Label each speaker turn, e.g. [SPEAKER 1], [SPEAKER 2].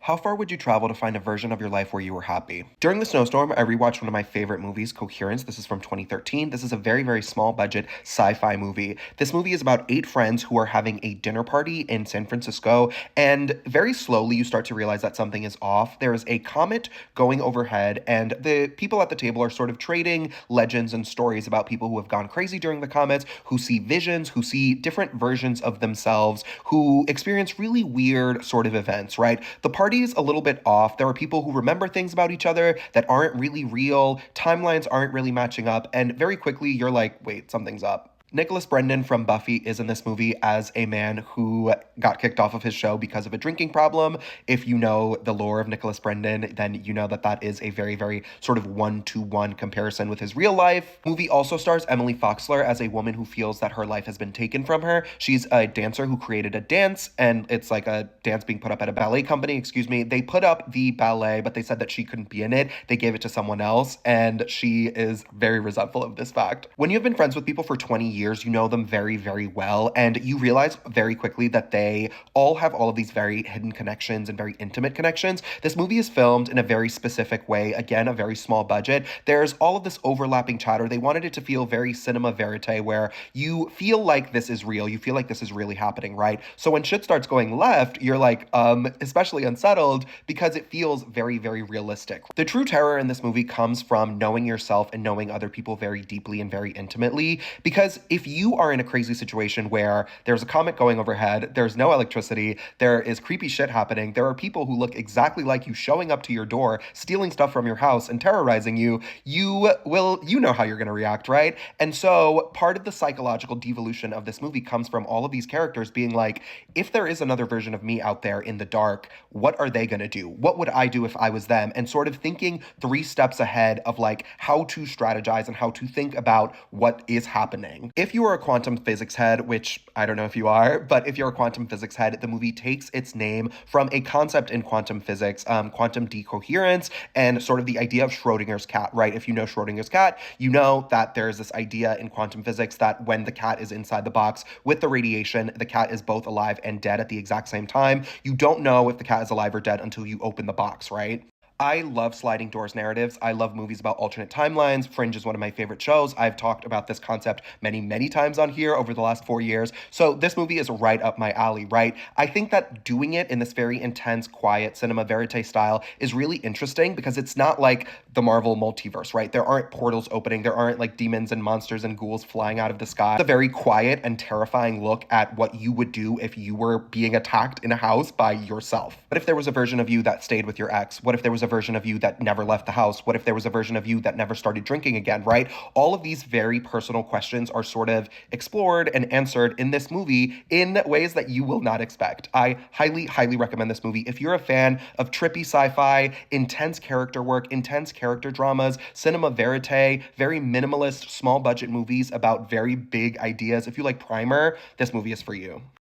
[SPEAKER 1] How far would you travel to find a version of your life where you were happy? During the snowstorm, I rewatched one of my favorite movies, Coherence. This is from 2013. This is a very, very small budget sci-fi movie. This movie is about 8 friends who are having a dinner party in San Francisco, and very slowly you start to realize that something is off. There is a comet going overhead, and the people at the table are sort of trading legends and stories about people who have gone crazy during the comets, who see visions, who see different versions of themselves, who experience really weird sort of events, right? The party is a little bit off. There are people who remember things about each other that aren't really real. Timelines aren't really matching up. And very quickly, you're like, wait, something's up. Nicholas Brendan from Buffy is in this movie as a man who got kicked off of his show because of a drinking problem. If you know the lore of Nicholas Brendan, then you know that that is a very, very sort of one-to-one comparison with his real life. Movie also stars Emily Foxler as a woman who feels that her life has been taken from her. She's a dancer who created a dance, and it's like a dance being put up at a ballet company, excuse me. They put up the ballet, but they said that she couldn't be in it. They gave it to someone else, and she is very resentful of this fact. When you have been friends with people for 20 years, you know them very, very well, and you realize very quickly that they all have all of these very hidden connections and very intimate connections. This movie is filmed in a very specific way, again, a very small budget. There's all of this overlapping chatter. They wanted it to feel very cinema verite, where you feel like this is real, you feel like this is really happening, right? So when shit starts going left, you're like, especially unsettled, because it feels very, very realistic. The true terror in this movie comes from knowing yourself and knowing other people very deeply and very intimately, because if you are in a crazy situation where there's a comet going overhead, there's no electricity, there is creepy shit happening, there are people who look exactly like you showing up to your door, stealing stuff from your house and terrorizing you, you know how you're going to react, right? And so part of the psychological devolution of this movie comes from all of these characters being like, if there is another version of me out there in the dark, what are they going to do? What would I do if I was them? And sort of thinking 3 steps ahead of like how to strategize and how to think about what is happening. If you are a quantum physics head, which I don't know if you are, but if you're a quantum physics head, the movie takes its name from a concept in quantum physics, quantum decoherence, and sort of the idea of Schrodinger's cat, right? If you know Schrodinger's cat, you know that there's this idea in quantum physics that when the cat is inside the box with the radiation, the cat is both alive and dead at the exact same time. You don't know if the cat is alive or dead until you open the box, right? I love sliding doors narratives. I love movies about alternate timelines. Fringe is one of my favorite shows. I've talked about this concept many, many times on here over the last 4 years. So this movie is right up my alley, right? I think that doing it in this very intense, quiet cinema verite style is really interesting because it's not like the Marvel multiverse, right? There aren't portals opening. There aren't like demons and monsters and ghouls flying out of the sky. It's a very quiet and terrifying look at what you would do if you were being attacked in a house by yourself. What if there was a version of you that stayed with your ex? What if there was a version of you that never left the house? What if there was a version of you that never started drinking again, right? All of these very personal questions are sort of explored and answered in this movie in ways that you will not expect. I highly, highly recommend this movie. If you're a fan of trippy sci-fi, intense character work, intense character dramas, cinema verite, very minimalist, small budget movies about very big ideas, if you like Primer, this movie is for you.